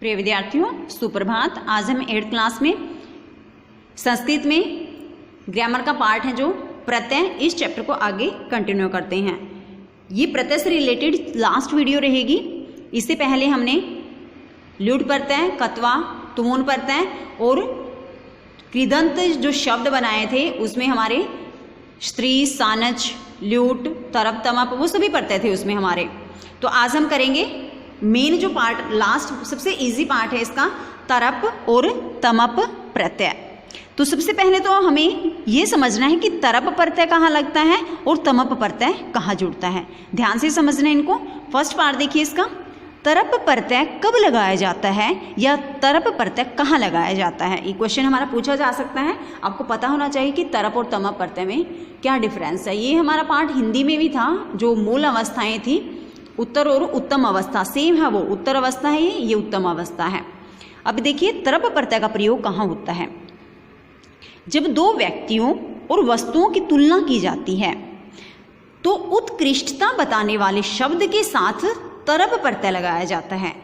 प्रिय विद्यार्थियों, सुप्रभात। आज हम 8th क्लास में संस्कृत में ग्रामर का पार्ट है जो प्रत्यय, इस चैप्टर को आगे कंटिन्यू करते हैं। ये प्रत्यय से रिलेटेड लास्ट वीडियो रहेगी। इससे पहले हमने ल्युट प्रत्यय, कत्वा, तुमुन प्रत्यय और कृदंत जो शब्द बनाए थे उसमें हमारे स्त्री, सानच, ल्यूट, तरप, तमप वो सभी प्रत्यय थे उसमें हमारे। तो आज हम करेंगे मेन जो पार्ट, लास्ट सबसे इजी पार्ट है इसका, तरप और तमप प्रत्यय। तो सबसे पहले तो हमें ये समझना है कि तरप प्रत्यय कहाँ लगता है और तमप प्रत्यय कहाँ जुड़ता है। ध्यान से समझना है इनको। फर्स्ट पार्ट देखिए इसका, तरप प्रत्यय कब लगाया जाता है या तरप प्रत्यय कहाँ लगाया जाता है। ये क्वेश्चन हमारा पूछा जा सकता है। आपको पता होना चाहिए कि तरप और तमप प्रत्यय में क्या डिफरेंस है। ये हमारा पार्ट हिंदी में भी था, जो मूल अवस्थाएं थी, उत्तर और उत्तम अवस्था सेम है। वो उत्तर अवस्था है, ये उत्तम अवस्था है। अब देखिए तरप प्रत्यय का प्रयोग कहाँ होता है। जब दो व्यक्तियों और वस्तुओं की तुलना की जाती है तो उत्कृष्टता बताने वाले शब्द के साथ तरप प्रत्यय लगाया जाता है।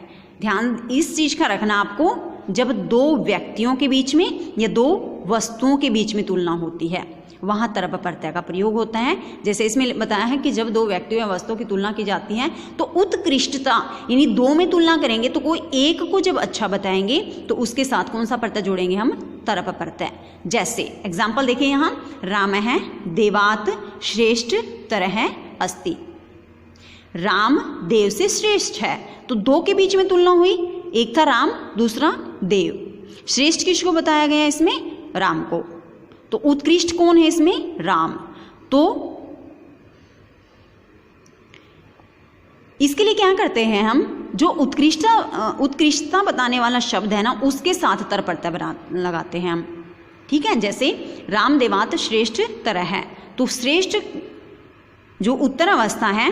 ध्यान इस चीज का रखना आपको, जब दो व्यक्तियों के बीच में या दो वस्तुओं के बीच में तुलना होती है वहां तरप प्रत्यय का प्रयोग होता है। जैसे इसमें बताया है कि जब दो व्यक्तियों या वस्तुओं की तुलना की जाती है तो उत्कृष्टता, यानी दो में तुलना करेंगे तो कोई एक को जब अच्छा बताएंगे तो उसके साथ कौन सा प्रत्यय जोड़ेंगे हम, तरप प्रत्यय। जैसे एग्जाम्पल देखिए यहाँ, राम है देवात श्रेष्ठ तरह अस्ति। राम देव से श्रेष्ठ है, तो दो के बीच में तुलना हुई, एक था राम दूसरा देव। श्रेष्ठ किसको बताया गया इसमें, राम को। तो उत्कृष्ट कौन है इसमें, राम। तो इसके लिए क्या करते हैं हम, जो उत्कृष्टता बताने वाला शब्द है ना उसके साथ तरप प्रत्यय लगाते हैं हम। ठीक है, जैसे राम देवात श्रेष्ठ तरह है, तो श्रेष्ठ जो उत्तर अवस्था है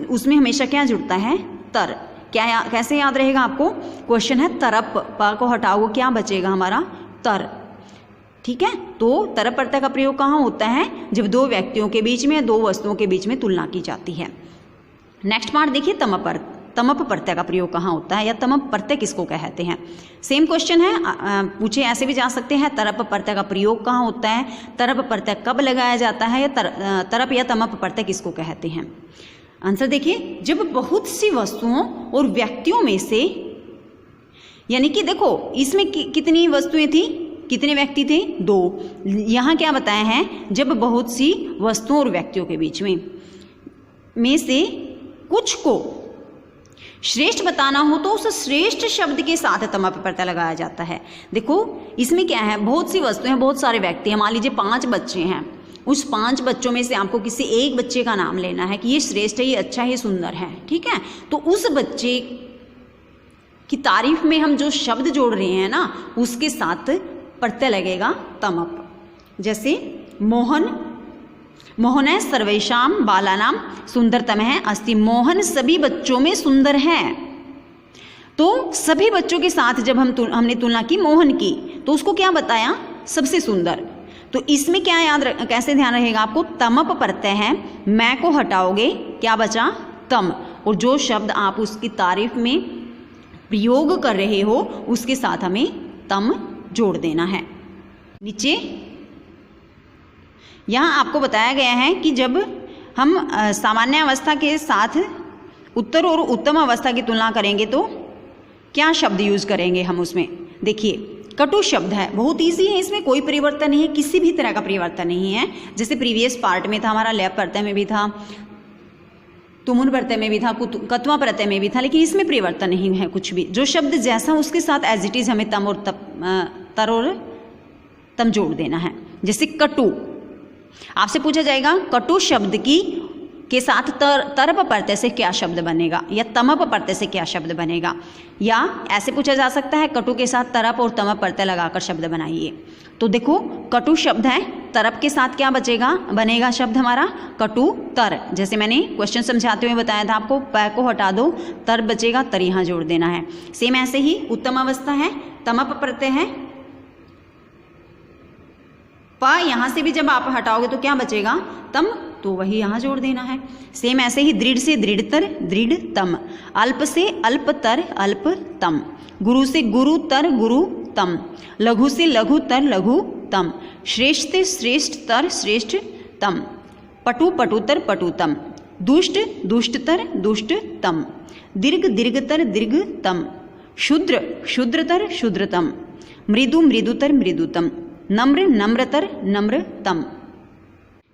उसमें हमेशा क्या जुड़ता है, तर। क्या कैसे याद रहेगा आपको, क्वेश्चन है तरप, प को हटाओ क्या बचेगा हमारा, तर। ठीक है, तो तरप प्रत्यय का प्रयोग कहाँ होता है, जब दो व्यक्तियों के बीच में या दो वस्तुओं के बीच में तुलना की जाती है। नेक्स्ट पार्ट देखिए, तमप प्रत्यय का प्रयोग कहाँ होता है या तमप प्रत्यय किसको कहते हैं। सेम क्वेश्चन है, पूछे ऐसे भी जा सकते हैं, तरप प्रत्यय का प्रयोग कहाँ होता है, तरप प्रत्यय कब लगाया जाता है, या तरप या तमप प्रत्यय किसको कहते हैं। आंसर देखिए, जब बहुत सी वस्तुओं और व्यक्तियों में से, यानी कि देखो इसमें कितनी वस्तुएं थी, कितने व्यक्ति थे, दो। यहाँ क्या बताया है, जब बहुत सी वस्तुओं और व्यक्तियों के बीच में से कुछ को श्रेष्ठ बताना हो तो उस श्रेष्ठ शब्द के साथ तमप प्रत्यय लगाया जाता है। देखो इसमें क्या है, बहुत सी वस्तुएं हैं, बहुत सारे व्यक्ति हैं, मान लीजिए 5 बच्चे हैं। उस 5 बच्चों में से आपको किसी एक बच्चे का नाम लेना है कि ये श्रेष्ठ है, ये अच्छा है, ये सुंदर है। ठीक है, तो उस बच्चे की तारीफ में हम जो शब्द जोड़ रहे हैं ना उसके साथ प्रत्यय लगेगा तमप। जैसे मोहन है सर्वेशाम बालानाम सुंदरतम है अस्ति। मोहन सभी बच्चों में सुंदर है, तो सभी बच्चों के साथ जब हमने तुलना की मोहन की तो उसको क्या बताया, सबसे सुंदर। तो इसमें क्या कैसे ध्यान रहेगा आपको, तमप प्रत्यय है, मैं को हटाओगे क्या बचा, तम। और जो शब्द आप उसकी तारीफ में प्रयोग कर रहे हो उसके साथ हमें तम जोड़ देना है। नीचे यहाँ आपको बताया गया है कि जब हम सामान्य अवस्था के साथ उत्तर और उत्तम अवस्था की तुलना करेंगे तो क्या शब्द यूज करेंगे हम उसमें। देखिए कटु शब्द है, बहुत इजी है, इसमें कोई परिवर्तन नहीं है, किसी भी तरह का परिवर्तन नहीं है। जैसे प्रीवियस पार्ट में था हमारा, लैप प्रत्यय में भी था, तुमुन प्रत्यय में भी था, कत्वा प्रत्यय में भी था, लेकिन इसमें परिवर्तन नहीं है कुछ भी। जो शब्द जैसा उसके साथ एज इट इज हमें तम और तर और तम जोड़ देना है। जैसे कटु, आपसे पूछा जाएगा कटु शब्द के साथ तरप प्रत्यय से क्या शब्द बनेगा या तमप प्रत्यय से क्या शब्द बनेगा, या ऐसे पूछा जा सकता है कटु के साथ तरप और तमप प्रत्यय लगाकर शब्द बनाइए। तो देखो कटु शब्द है, तरप के साथ क्या बनेगा शब्द हमारा, कटु तर। जैसे मैंने क्वेश्चन समझाते हुए बताया था आपको, प को हटा दो, तर बचेगा, तर यहाँ जोड़ देना है। सेम ऐसे ही उत्तम अवस्था है, तमप प्रत्यय है, प यहाँ से भी जब आप हटाओगे तो क्या बचेगा, तम तो वही यहाँ जोड़ देना है। सेम ऐसे ही दृढ़ से दृढ़तर दृढ़तम, अल्प से अल्पतर अल्पतम, गुरु से गुरुतर गुरुतम, लघु से लघुतर लघुतम, श्रेष्ठ से श्रेष्ठतर श्रेष्ठतम, पटु पटुतर पटुतम, दुष्ट दुष्टतर दुष्टतम, दीर्घ दीर्घतर दीर्घतम, शूद्र शूद्रतर शूद्रतम, मृदु मृदुतर मृदुतम, नम्र नम्रतर नम्रतम,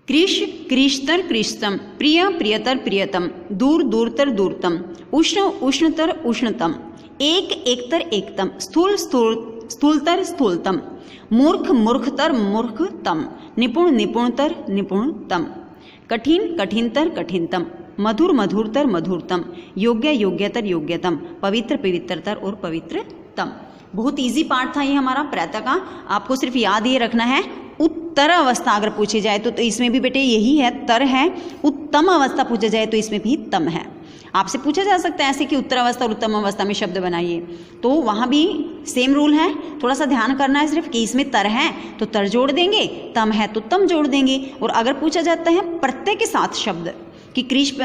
कृश कृशतर कृशतम, प्रिय प्रियतर प्रियतम, दूर दूरतर दूरतम, उष्ण उष्णतर उष्णतम, एक एकतर एकतम, स्थूल स्थूल स्थूलतर स्थूलतम, मूर्ख मूर्खतर मूर्खतम, निपुण निपुणतर निपुणतम, कठिन कठिनतर कठिनतम, मधुर मधुरतर मधुरतम, योग्य योग्यतर योग्यतम, पवित्र पवित्रतर और पवित्रतम। बहुत इजी पार्ट था ये हमारा प्रत्यय का। आपको सिर्फ याद ये रखना है, उत्तर अवस्था अगर पूछी जाए तो इसमें भी बेटे यही है, तर है। उत्तम अवस्था पूछा जाए तो इसमें भी तम है। आपसे पूछा जा सकता है ऐसे कि उत्तर अवस्था और उत्तम अवस्था में शब्द बनाइए, तो वहाँ भी सेम रूल है। थोड़ा सा ध्यान करना है सिर्फ कि इसमें तर है तो तर जोड़ देंगे, तम है तो तम जोड़ देंगे। और अगर पूछा जाता है प्रत्यय के साथ शब्द कि क्रिश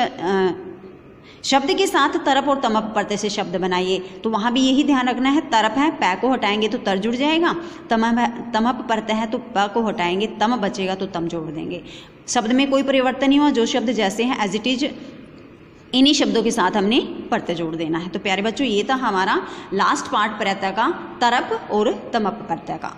शब्द के साथ तरप और तमप प्रत्यय से शब्द बनाइए, तो वहाँ भी यही ध्यान रखना है। तरप है, पै को हटाएंगे तो तर जुड़ जाएगा, तमप प्रत्यय है तो प को हटाएंगे, तम बचेगा तो तम जोड़ देंगे। शब्द में कोई परिवर्तन नहीं हुआ, जो शब्द जैसे हैं एज इट इज इन्हीं शब्दों के साथ हमने प्रत्यय जोड़ देना है। तो प्यारे बच्चों, ये था हमारा लास्ट पार्ट प्रत्यय का, तरप और तमप प्रत्यय का।